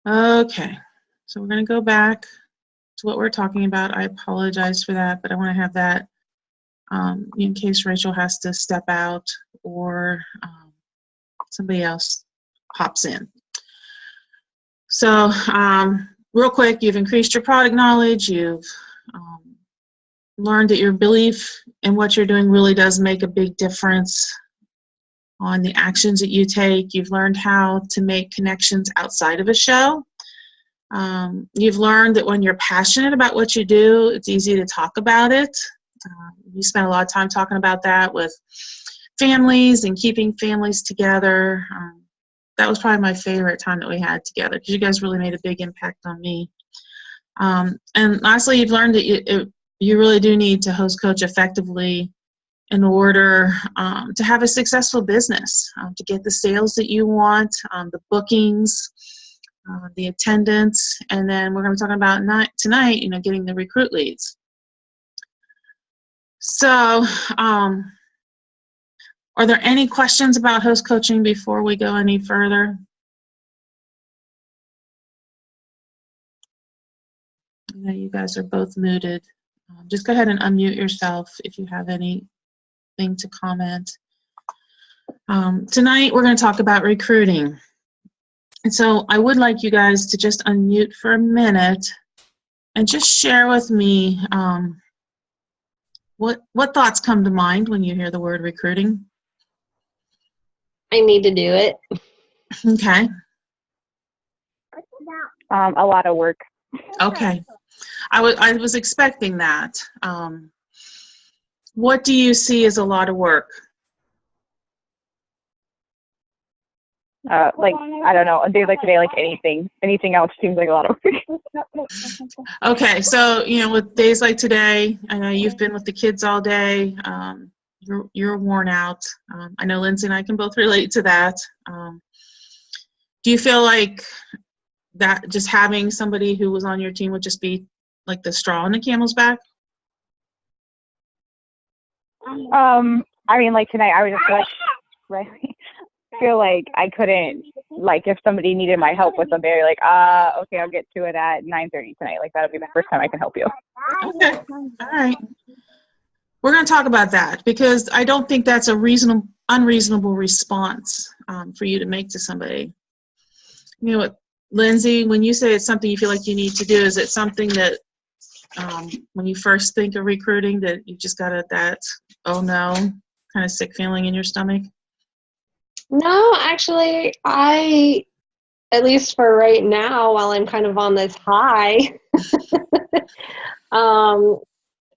Okay, so we're going to go back to what we're talking about. I apologize for that, but I want to have that in case Rachel has to step out or somebody else hops in. So real quick, you've increased your product knowledge. You've learned that your belief in what you're doing really does make a big difference on the actions that you take. You've learned how to make connections outside of a show. You've learned that when you're passionate about what you do, it's easy to talk about it. You spent a lot of time talking about that with families and keeping families together. That was probably my favorite time that we had together because you guys really made a big impact on me. And lastly, you've learned that you really do need to host coach effectively in order to have a successful business, to get the sales that you want, the bookings, the attendance, and then we're going to be talking about tonight, getting the recruit leads. So, are there any questions about host coaching before we go any further? I know you guys are both muted. Just go ahead and unmute yourself if you have anything to comment. Tonight, we're going to talk about recruiting. And so I would like you guys to just unmute for a minute and just share with me what thoughts come to mind when you hear the word recruiting. I need to do it. Okay. A lot of work. Okay. I was expecting that. What do you see as a lot of work? Like, I don't know, a day like today, like anything else seems like a lot of work. Okay, so, with days like today, I know you've been with the kids all day. You're worn out. I know Lindsay and I can both relate to that. Do you feel like that just having somebody who was on your team would just be like the straw in the camel's back? I mean, like tonight, I was just like, right? Feel like I couldn't, like, if somebody needed my help with something, like, okay, I'll get to it at 9:30 tonight. Like, that'll be the first time I can help you. Okay, all right. We're going to talk about that because I don't think that's a unreasonable response for you to make to somebody. You know what, Lindsay, when you say it's something you feel like you need to do, is it something that when you first think of recruiting that you just got that, oh no, kind of sick feeling in your stomach? No, actually, at least for right now, while I'm kind of on this high,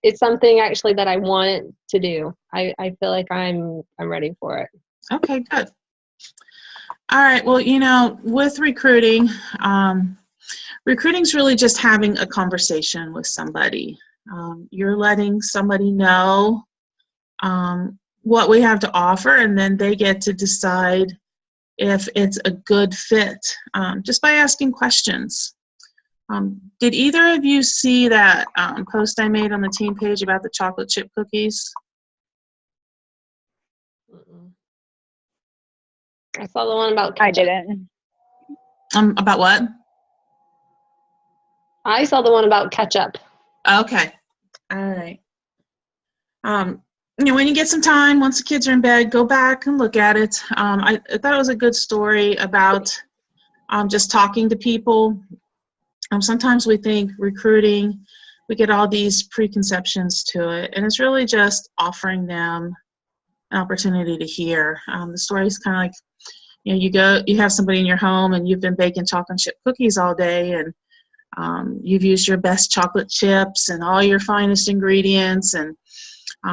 it's something actually that I want to do. I feel like I'm ready for it. Okay, good. All right, well, with recruiting, recruiting's really just having a conversation with somebody. You're letting somebody know what we have to offer, and then they get to decide if it's a good fit just by asking questions. Did either of you see that post I made on the team page about the chocolate chip cookies? I saw the one about ketchup. I didn't. About what? I saw the one about ketchup. Okay. All right. When you get some time, once the kids are in bed, go back and look at it. I thought it was a good story about just talking to people. Sometimes we think recruiting, we get all these preconceptions to it, and it's really just offering them an opportunity to hear. The story is kind of like, you have somebody in your home and you've been baking chocolate chip cookies all day, and you've used your best chocolate chips and all your finest ingredients, and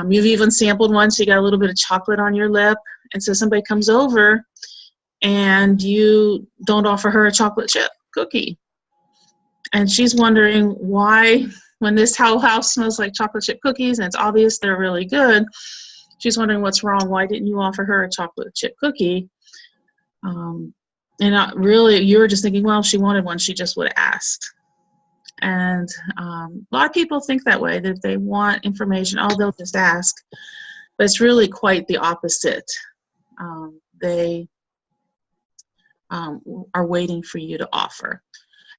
you've even sampled one, so you got a little bit of chocolate on your lip, and so somebody comes over and you don't offer her a chocolate chip cookie. And she's wondering why, when this whole house smells like chocolate chip cookies and it's obvious they're really good, she's wondering what's wrong. Why didn't you offer her a chocolate chip cookie? And really, you were just thinking, well, if she wanted one, she just would have asked. And a lot of people think that way, that if they want information, they'll just ask. But it's really quite the opposite. They are waiting for you to offer.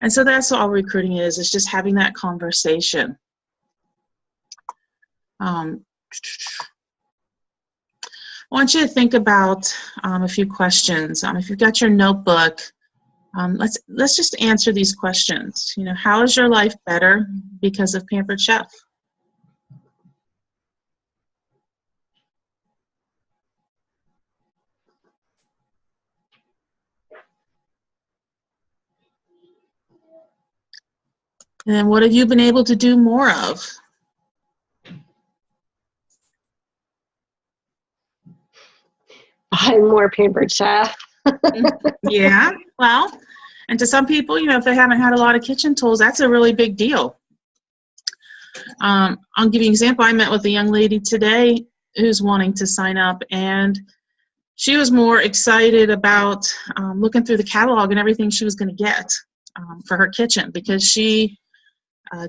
And so that's all recruiting is just having that conversation. I want you to think about a few questions. If you've got your notebook, let's just answer these questions. How is your life better because of Pampered Chef? And what have you been able to do more of? I'm more Pampered Chef. Yeah, well, and to some people, if they haven't had a lot of kitchen tools, that's a really big deal. I'll give you an example. I met with a young lady today who's wanting to sign up, and she was more excited about looking through the catalog and everything she was going to get for her kitchen, because she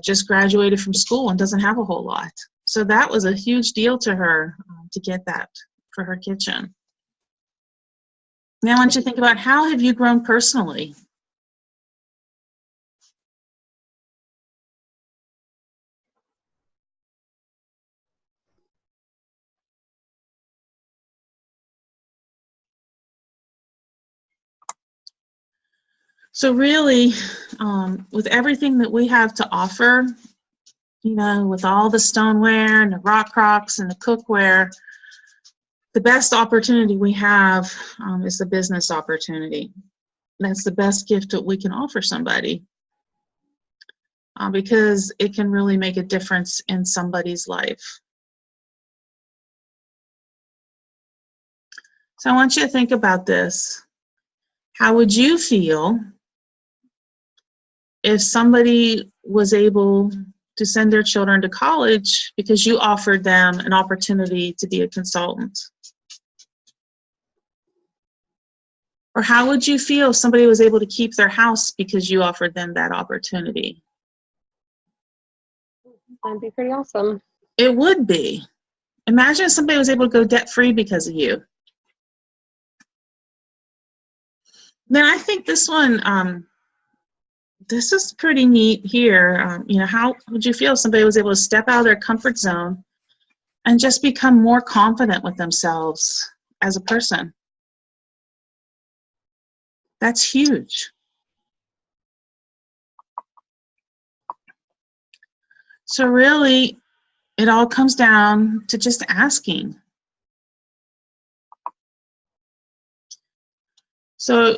just graduated from school and doesn't have a whole lot. So that was a huge deal to her to get that for her kitchen. Now I want you to think about, how have you grown personally? So really, with everything that we have to offer, with all the stoneware and the rock crocks and the cookware, the best opportunity we have is the business opportunity. That's the best gift that we can offer somebody, because it can really make a difference in somebody's life. So I want you to think about this. How would you feel if somebody was able to send their children to college because you offered them an opportunity to be a consultant? Or how would you feel if somebody was able to keep their house because you offered them that opportunity? That'd be pretty awesome. It would be. Imagine if somebody was able to go debt-free because of you. Then I think this one, this is pretty neat here. How would you feel if somebody was able to step out of their comfort zone and just become more confident with themselves as a person? That's huge. So really, it all comes down to just asking. So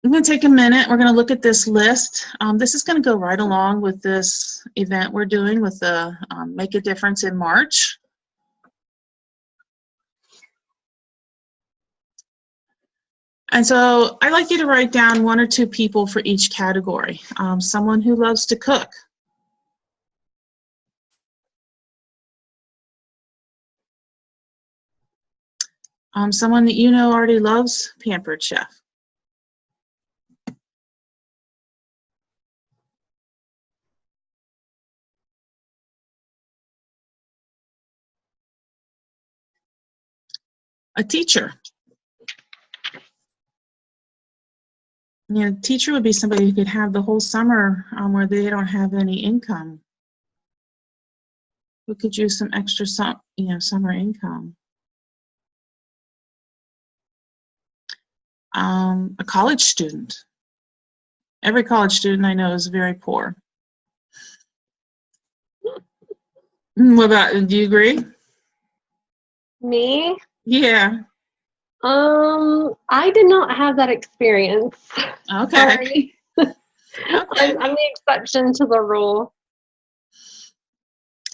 I'm going to take a minute. We're going to look at this list. This is going to go right along with this event we're doing with the Make a Difference in March. And so I'd like you to write down 1 or 2 people for each category. Someone who loves to cook. Someone that already loves Pampered Chef. A teacher. Teacher would be somebody who could have the whole summer where they don't have any income. Who could use some extra summer income. A college student. Every college student I know is very poor. What about, do you agree? Me? Yeah. I did not have that experience. Okay. Sorry. Okay. I'm the exception to the rule.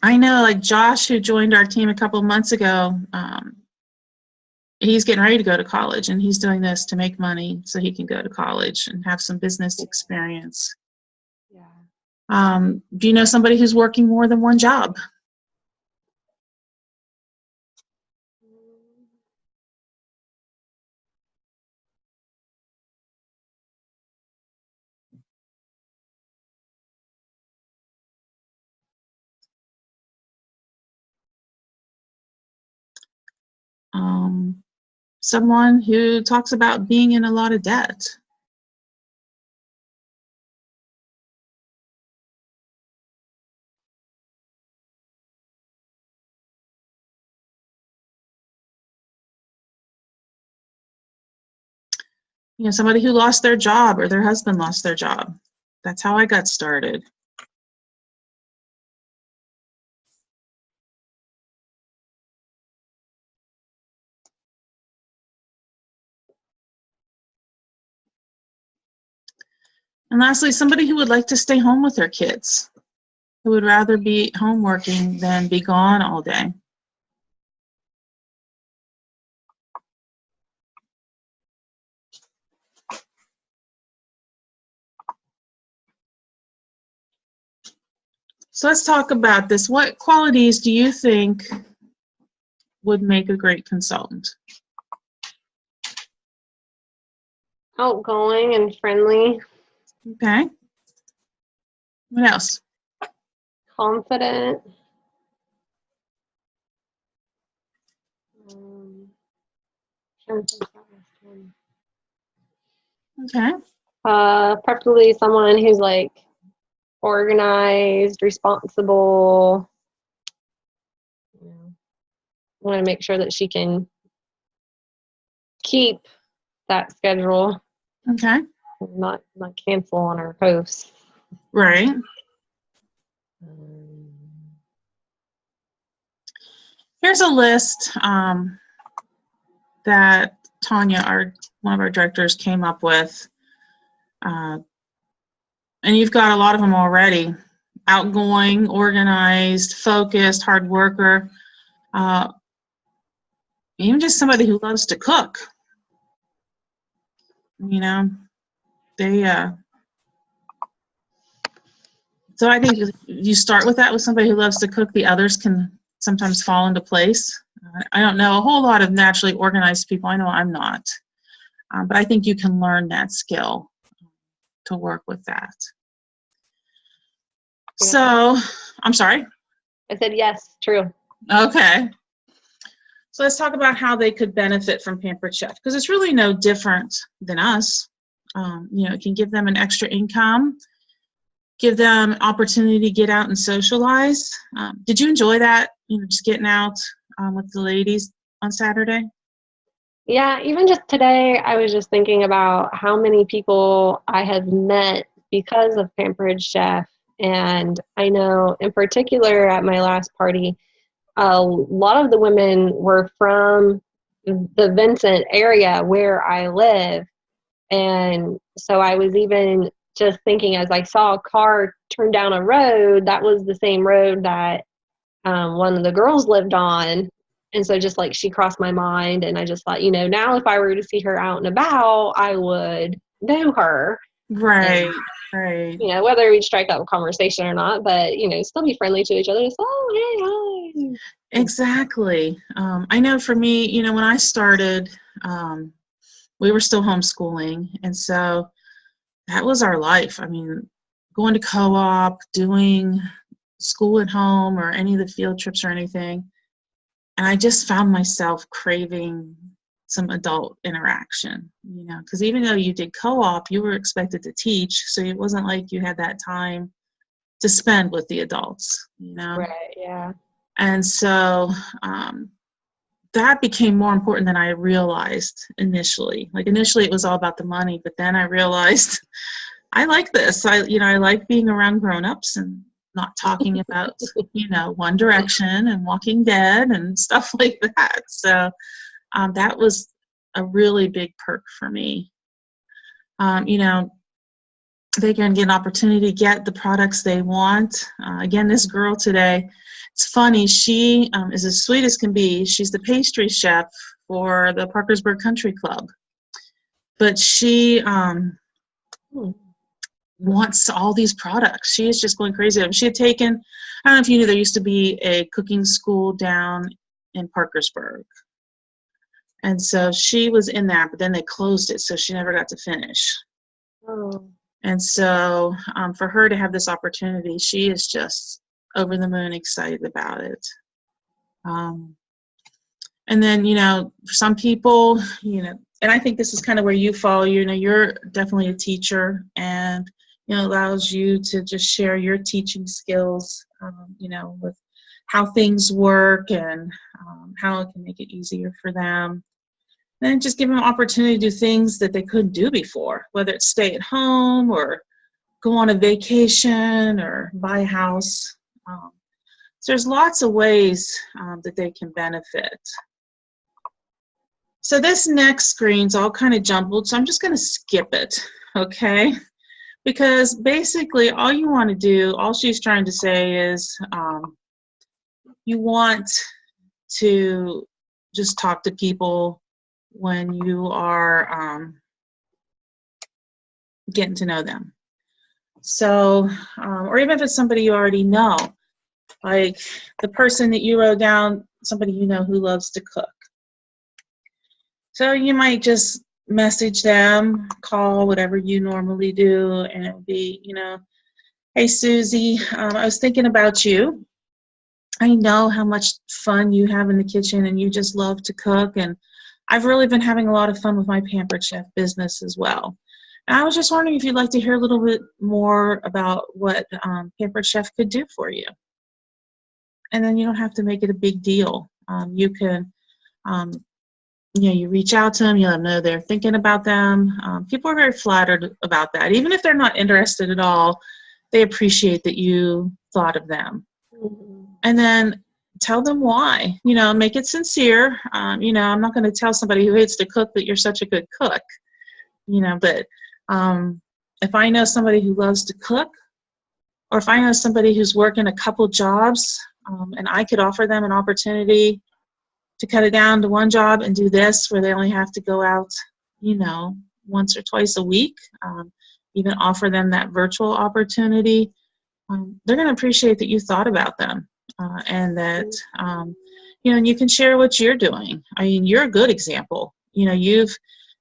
I know, like Josh, who joined our team a couple of months ago, he's getting ready to go to college, and he's doing this to make money so he can go to college and have some business experience. Yeah. Do you know somebody who's working more than one job? Someone who talks about being in a lot of debt. somebody who lost their job or their husband lost their job. That's how I got started. And lastly, somebody who would like to stay home with their kids, who would rather be home working than be gone all day. So let's talk about this. What qualities do you think would make a great consultant? Outgoing and friendly, Okay. What else? confident. Trying to think about this one. Okay. Preferably someone who's like organized, responsible. I want to make sure that she can keep that schedule, Okay. not cancel on her posts. Right. Here's a list that Tanya, one of our directors, came up with. And you've got a lot of them already. Outgoing, organized, focused, hard worker. Even just somebody who loves to cook. So I think if you start with that with somebody who loves to cook, the others can sometimes fall into place. I don't know a whole lot of naturally organized people. I know I'm not. But I think you can learn that skill to work with that. Yeah. So, I'm sorry? I said yes, true. Okay. So let's talk about how they could benefit from Pampered Chef, because it's really no different than us. It can give them an extra income, give them opportunity to get out and socialize. Did you enjoy that, just getting out with the ladies on Saturday? Yeah, even just today, I was just thinking about how many people I have met because of Pampered Chef. And I know in particular at my last party, a lot of the women were from the Vincent area where I live. And so I was even just thinking as I saw a car turn down a road, that was the same road that one of the girls lived on. And so just like she crossed my mind, and I just thought, now if I were to see her out and about, I would know her. Right, and, right. Whether we'd strike up a conversation or not, but, still be friendly to each other. Just, oh, hey, hi. Exactly. I know for me, when I started, we were still homeschooling. And so that was our life. I mean, going to co-op, doing school at home or any of the field trips or anything. And I just found myself craving some adult interaction, because even though you did co-op, you were expected to teach. So it wasn't like you had that time to spend with the adults, Right, yeah. And so that became more important than I realized initially. Like initially it was all about the money, but then I realized I like this. I like being around grown-ups and not talking about, One Direction and Walking Dead and stuff like that. So that was a really big perk for me. They can get an opportunity to get the products they want. Again, this girl today, it's funny, she is as sweet as can be. She's the pastry chef for the Parkersburg Country Club. But she wants all these products. She is just going crazy. She had taken, I don't know if you knew, there used to be a cooking school down in Parkersburg. And so she was in that, but then they closed it, so she never got to finish. Oh. And so for her to have this opportunity, she is just over the moon excited about it. And then, for some people, and I think this is kind of where you fall, you're definitely a teacher, and, allows you to just share your teaching skills, with how things work and how it can make it easier for them. Then just give them an opportunity to do things that they couldn't do before, whether it's stay at home or go on a vacation or buy a house. So there's lots of ways that they can benefit. So this next screen's all kind of jumbled, so I'm just going to skip it, okay? Because basically all you want to do, all she's trying to say is you want to just talk to people when you are getting to know them. So, or even if it's somebody you already know, like the person that you wrote down, somebody you know who loves to cook. So you might just message them, call, whatever you normally do, and it would be, you know, hey Susie, I was thinking about you. I know how much fun you have in the kitchen and you just love to cook, and I've really been having a lot of fun with my Pampered Chef business as well. And I was just wondering if you'd like to hear a little bit more about what Pampered Chef could do for you. And then you don't have to make it a big deal. You can, you know, you reach out to them, you let them know they're thinking about them. People are very flattered about that. Even if they're not interested at all, they appreciate that you thought of them. Mm-hmm. And then tell them why. You know, make it sincere. You know, I'm not going to tell somebody who hates to cook that you're such a good cook. You know, but if I know somebody who loves to cook, or if I know somebody who's working a couple jobs, and I could offer them an opportunity to cut it down to one job and do this, where they only have to go out, you know, once or twice a week, even offer them that virtual opportunity, they're going to appreciate that you thought about them, and that, you know, and you can share what you're doing. I mean, you're a good example. You know, you've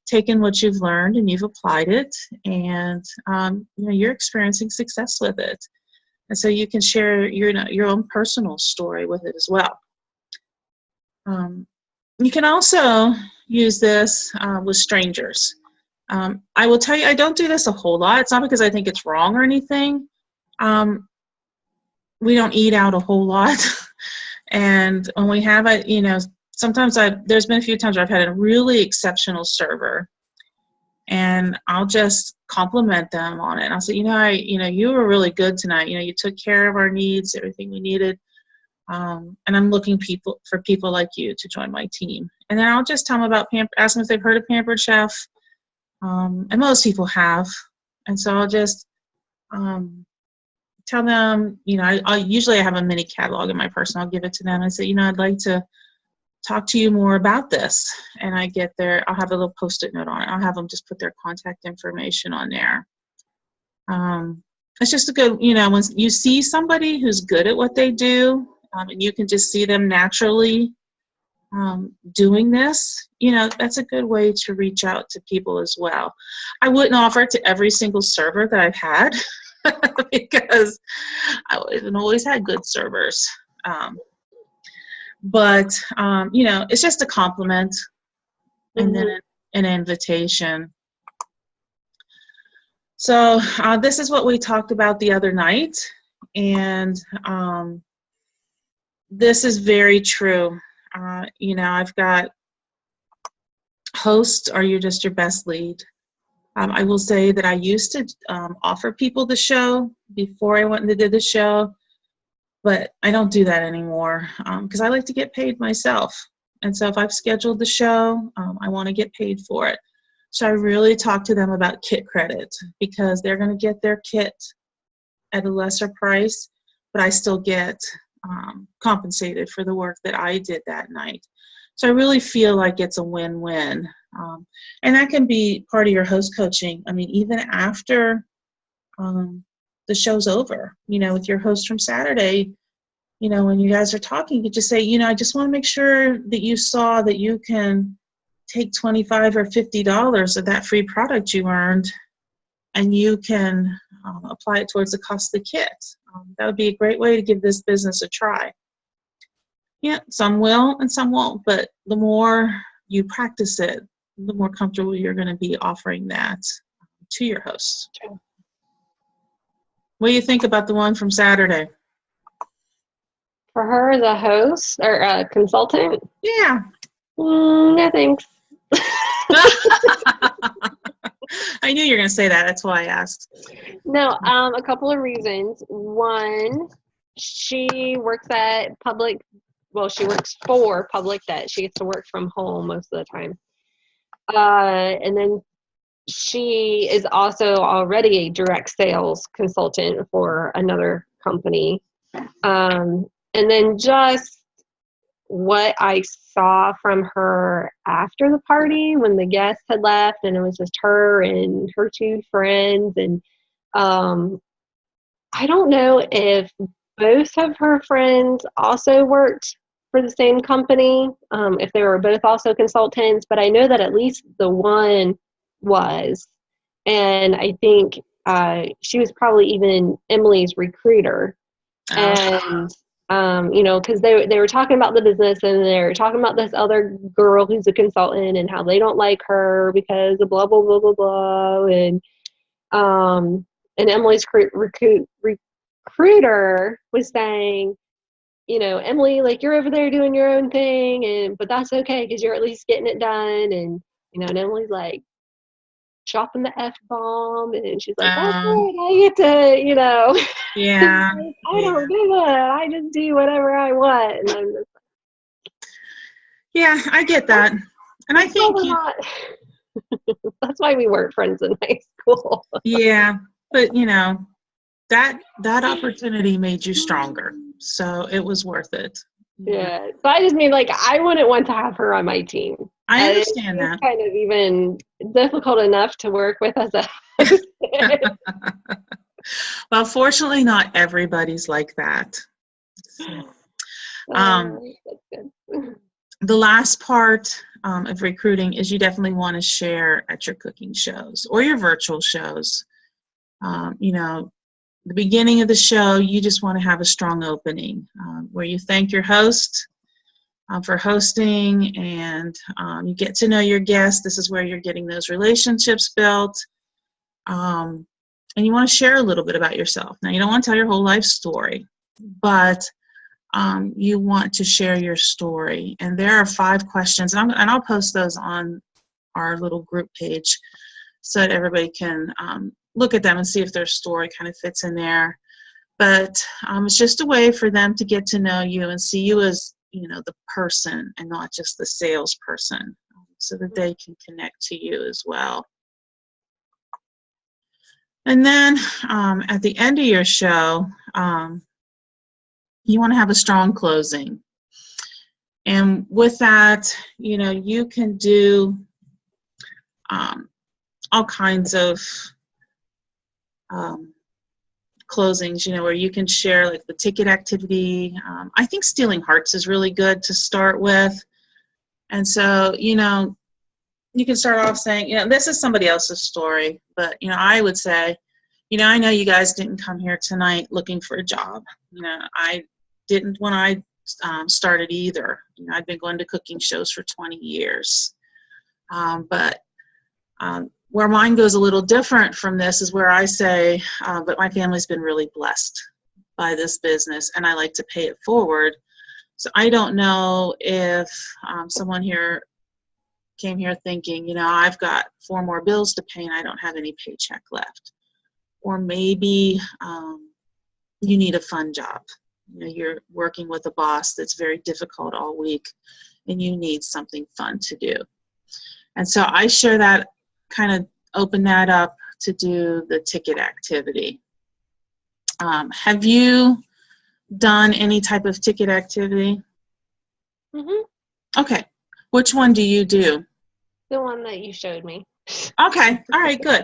taken what you've learned and you've applied it, and, you know, you're experiencing success with it. And so you can share your own personal story with it as well. You can also use this with strangers. I will tell you, I don't do this a whole lot. It's not because I think it's wrong or anything. We don't eat out a whole lot. And when we have it, you know, sometimes there's been a few times where I've had a really exceptional server, and I'll just compliment them on it. And I'll say, you know, you were really good tonight. You know, you took care of our needs, everything we needed. And I'm looking for people like you to join my team. And then I'll just tell them about ask them if they've heard of Pampered Chef. And most people have. And so I'll just tell them, you know, I usually have a mini catalog in my person. I'll give it to them and say, you know, I'd like to talk to you more about this. And I get there, I'll have a little post-it note on it. I'll have them just put their contact information on there. It's just a good, you know, when you see somebody who's good at what they do, and you can just see them naturally doing this, you know, that's a good way to reach out to people as well. I wouldn't offer it to every single server that I've had because I haven't always had good servers. But, you know, it's just a compliment and then an invitation. So this is what we talked about the other night. And this is very true. You know, I've got hosts, are you just your best lead? I will say that I used to offer people the show before I went and did the show, but I don't do that anymore because I like to get paid myself. And so if I've scheduled the show, I want to get paid for it. So I really talk to them about kit credit because they're going to get their kit at a lesser price, but I still get compensated for the work that I did that night. So I really feel like it's a win-win. And that can be part of your host coaching. I mean, even after the show's over, you know, with your host from Saturday, you know, when you guys are talking, you just say, you know, I just want to make sure that you saw that you can take $25 or $50 of that free product you earned and you can apply it towards the cost of the kit. That would be a great way to give this business a try. Yeah, some will and some won't, but the more you practice it, the more comfortable you're going to be offering that to your host. What do you think about the one from Saturday? For her, the host or consultant? Yeah. No thanks. I knew you were going to say that. That's why I asked. No, a couple of reasons. One, she works at public, well, she works for Public Debt. She gets to work from home most of the time. And then she is also already a direct sales consultant for another company. And then just what I saw from her after the party when the guests had left and it was just her and her two friends. And I don't know if both of her friends also worked for the same company, if they were both also consultants, but I know that at least the one was. And I think she was probably even Emily's recruiter. And because they were talking about the business and they were talking about this other girl who's a consultant and how they don't like her because of blah blah blah blah blah. And Emily's recruiter was saying, Emily, like, you're over there doing your own thing, but that's okay because you're at least getting it done. And and Emily's like dropping the F-bomb, and she's like, that's right, I get to, Yeah. I don't do that. I just do whatever I want. And I'm just Yeah, I get that. And I think that's why we weren't friends in high school. Yeah, but that opportunity made you stronger. So it was worth it. Yeah. So I just mean, like, I wouldn't want to have her on my team. I understand that. It's kind of even difficult enough to work with as a Well, fortunately, not everybody's like that. So, that's good. the last part of recruiting is you definitely want to share at your cooking shows or your virtual shows. The beginning of the show, you just want to have a strong opening where you thank your host for hosting, and you get to know your guests. This is where you're getting those relationships built. And you want to share a little bit about yourself. Now, you don't want to tell your whole life story, but you want to share your story. And there are 5 questions, and I'll post those on our little group page so that everybody can look at them and see if their story kind of fits in there. But it's just a way for them to get to know you and see you as, the person and not just the salesperson, so that they can connect to you as well. And then at the end of your show, you want to have a strong closing. And with that, you can do all kinds of closings, where you can share like the ticket activity. I think stealing hearts is really good to start with. And so, you can start off saying, this is somebody else's story, but, I would say, I know you guys didn't come here tonight looking for a job. I didn't when I started either. I've been going to cooking shows for 20 years. But where mine goes a little different from this is where I say, but my family's been really blessed by this business, and I like to pay it forward. So I don't know if someone here came here thinking, I've got 4 more bills to pay and I don't have any paycheck left. Or maybe you need a fun job. You're working with a boss that's very difficult all week and you need something fun to do. And so I share that, kind of open that up to do the ticket activity. Have you done any type of ticket activity? Mm-hmm. Okay. Which one do you do? The one that you showed me. Okay. All right, good.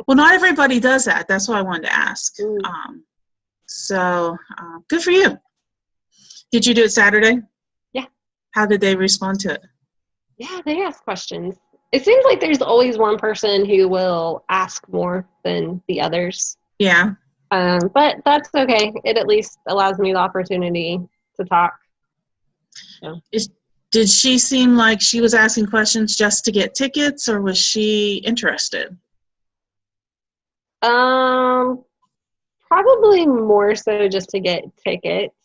Well, not everybody does that. That's what I wanted to ask. So good for you. Did you do it Saturday? Yeah. How did they respond to it? Yeah, they ask questions. It seems like there's always one person who will ask more than the others. Yeah. But that's okay. It at least allows me the opportunity to talk. So. Did she seem like she was asking questions just to get tickets, or was she interested? Probably more so just to get tickets.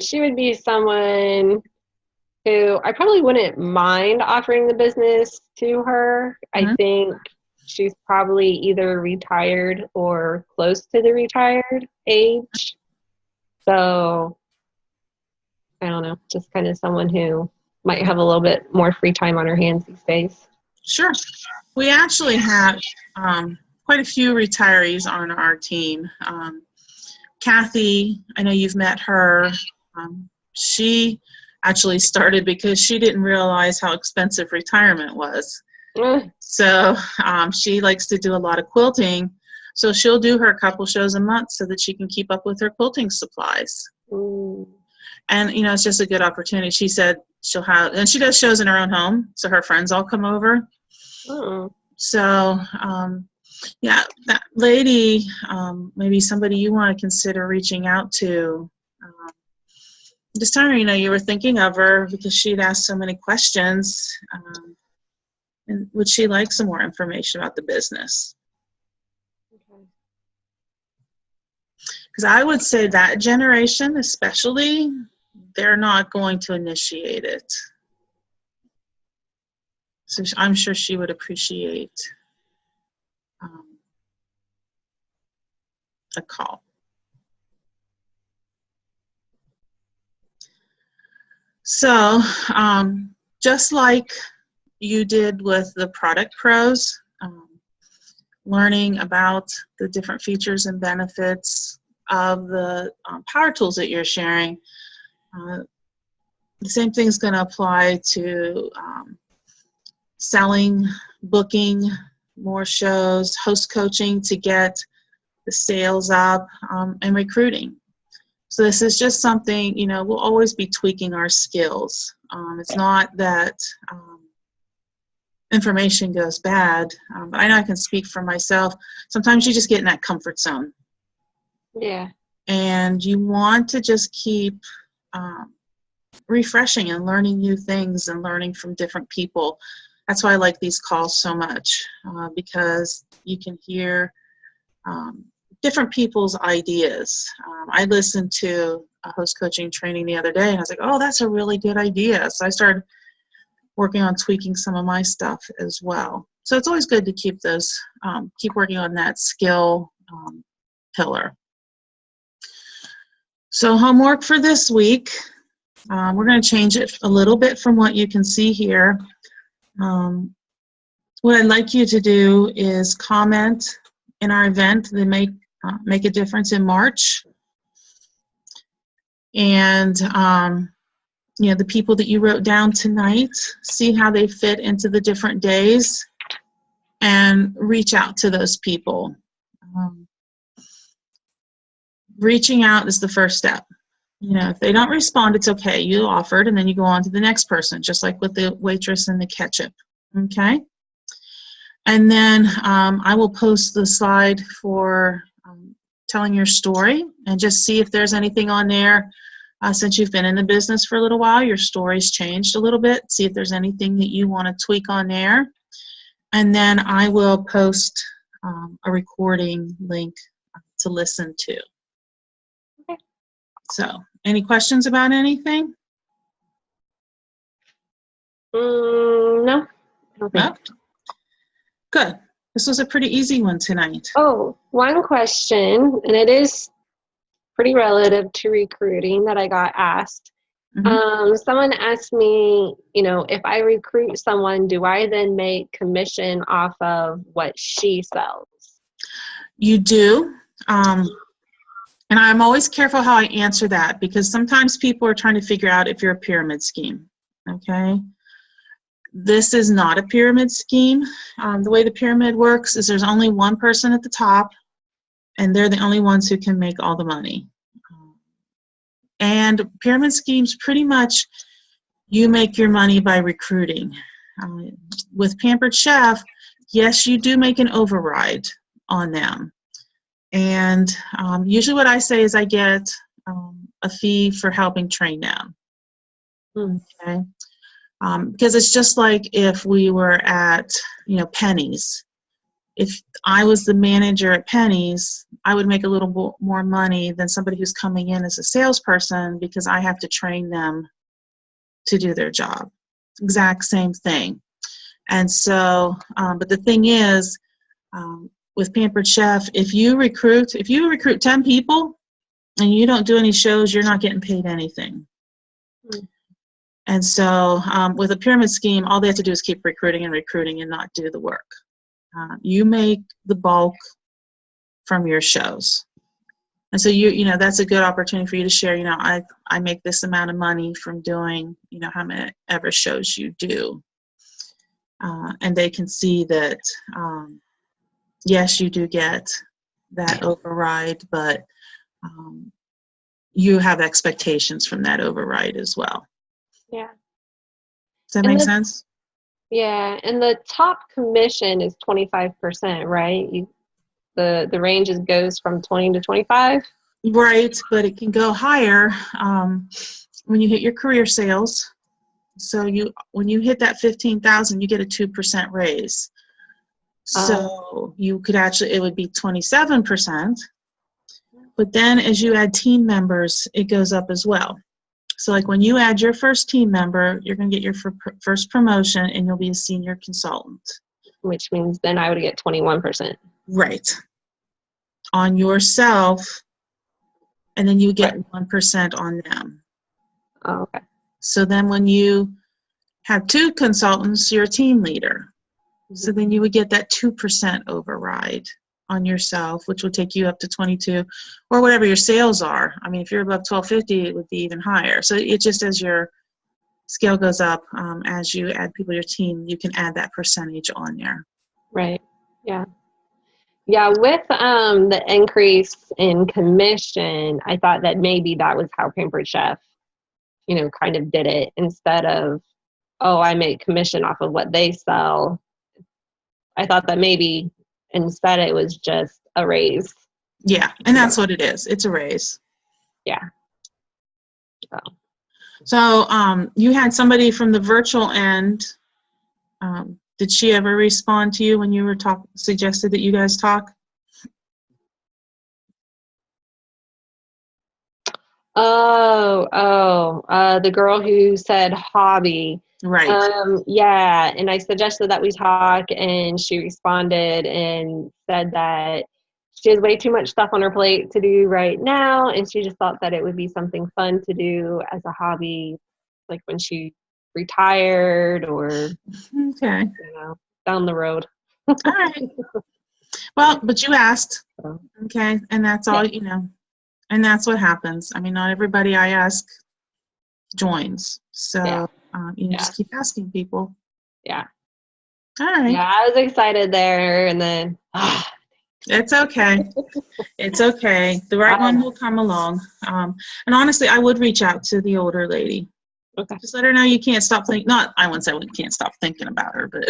She would be someone who I probably wouldn't mind offering the business to her. I think she's probably either retired or close to the retired age. So I don't know, just kind of someone who might have a little bit more free time on her hands these days. Sure. We actually have quite a few retirees on our team. Kathy, I know you've met her. She actually started because she didn't realize how expensive retirement was. So she likes to do a lot of quilting. So she'll do her couple shows a month so that she can keep up with her quilting supplies. And, you know, it's just a good opportunity. She said she'll have, and she does shows in her own home, so her friends all come over. So, yeah, that lady, maybe somebody you want to consider reaching out to. Just tell her, you know, you were thinking of her because she'd asked so many questions. And would she like some more information about the business? Because I would say that generation especially, they're not going to initiate it. So I'm sure she would appreciate a call. So just like you did with the product pros, learning about the different features and benefits of the power tools that you're sharing, the same thing's going to apply to selling, booking more shows, host coaching to get the sales up, and recruiting. So this is just something, you know, we'll always be tweaking our skills. It's not that information goes bad, but I know I can speak for myself. Sometimes you just get in that comfort zone. Yeah. And you want to just keep refreshing and learning new things and learning from different people. That's why I like these calls so much, because you can hear different people's ideas. I listened to a host coaching training the other day, and I was like, oh, that's a really good idea. So I started working on tweaking some of my stuff as well. So it's always good to keep those, keep working on that skill pillar. So homework for this week, we're going to change it a little bit from what you can see here. What I'd like you to do is comment in our event that make a difference in March. And you know, the people that you wrote down tonight, see how they fit into the different days and reach out to those people. Reaching out is the first step. You know, if they don't respond, it's okay. You offered, and then you go on to the next person, just like with the waitress and the ketchup. Okay? And then I will post the slide for telling your story, and just see if there's anything on there. Since you've been in the business for a little while, your story's changed a little bit. See if there's anything that you want to tweak on there. And then I will post a recording link to listen to. Okay. So, any questions about anything? No. Okay. No? Good. This was a pretty easy one tonight. Oh, one question, and it is pretty relative to recruiting that I got asked. Someone asked me, you know, if I recruit someone, do I then make commission off of what she sells? You do. And I'm always careful how I answer that, because sometimes people are trying to figure out if you're a pyramid scheme. Okay? This is not a pyramid scheme. The way the pyramid works is there's only one person at the top, and they're the only ones who can make all the money. And pyramid schemes, pretty much, you make your money by recruiting. With Pampered Chef, yes, you do make an override on them. And usually what I say is I get a fee for helping train them. Okay? Because it's just like if we were at, you know, Penny's. If I was the manager at Penny's, I would make a little more money than somebody who's coming in as a salesperson, because I have to train them to do their job. Exact same thing. And so, but the thing is, with Pampered Chef, if you recruit 10 people and you don't do any shows, you're not getting paid anything. Mm. And so with a pyramid scheme, all they have to do is keep recruiting and not do the work. You make the bulk from your shows. And so you know, that's a good opportunity for you to share, you know, I make this amount of money from doing, you know, how many ever shows you do. And they can see that, yes, you do get that override, but you have expectations from that override as well. Yeah. Does that make sense? Yeah, and the top commission is 25%, right? The range goes from 20 to 25. Right, but it can go higher when you hit your career sales. So when you hit that 15,000, you get a 2% raise. So you could actually, it would be 27%. But then as you add team members, it goes up as well. So like when you add your first team member, you're going to get your first promotion and you'll be a senior consultant. Which means then I would get 21%. Right. On yourself, and then you get 1% on them. Oh, okay. So then when you have 2 consultants, you're a team leader. So then you would get that 2% override on yourself, which would take you up to 22 or whatever your sales are. I mean, if you're above 1250, it would be even higher. So it just, as your scale goes up, as you add people to your team, you can add that percentage on there. Right. Yeah. Yeah. With the increase in commission, I thought that maybe that was how Pampered Chef, you know, kind of did it, instead of, oh, I make commission off of what they sell. I thought that maybe instead it was just a raise. Yeah, and that's what it is. It's a raise. Yeah. So you had somebody from the virtual end. Did she ever respond to you when you were suggested that you guys talk? The girl who said hobby. Right. Yeah, and I suggested that we talk, and she responded and said that she has way too much stuff on her plate to do right now, and she just thought that it would be something fun to do as a hobby, like when she retired or, Okay. you know, down the road. All right. Well, but you asked. Okay, and that's all, you know, and that's what happens. I mean, not everybody I ask joins. So you know, just keep asking people. Yeah. All right. Yeah, I was excited there, and then it's okay. It's okay. The right one will come along. And honestly, I would reach out to the older lady. Okay. Just let her know you can't stop thinking. Not, I wouldn't say we can't stop thinking about her, but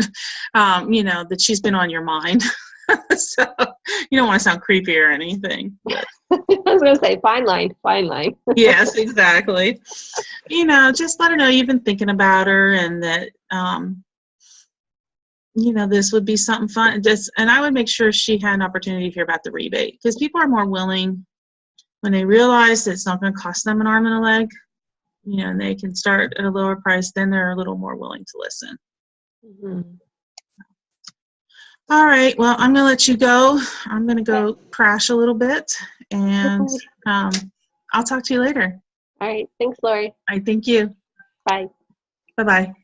you know, that she's been on your mind. So you don't want to sound creepy or anything. But. I was going to say, fine line. Yes, exactly. You know, just let her know you've been thinking about her, and that, you know, this would be something fun. And I would make sure she had an opportunity to hear about the rebate, because people are more willing when they realize that it's not going to cost them an arm and a leg, you know, and they can start at a lower price, then they're a little more willing to listen. Mm-hmm. All right, well, I'm going to let you go. I'm going to go crash a little bit, and I'll talk to you later. All right. Thanks, Lori. All right, thank you. Bye. Bye-bye.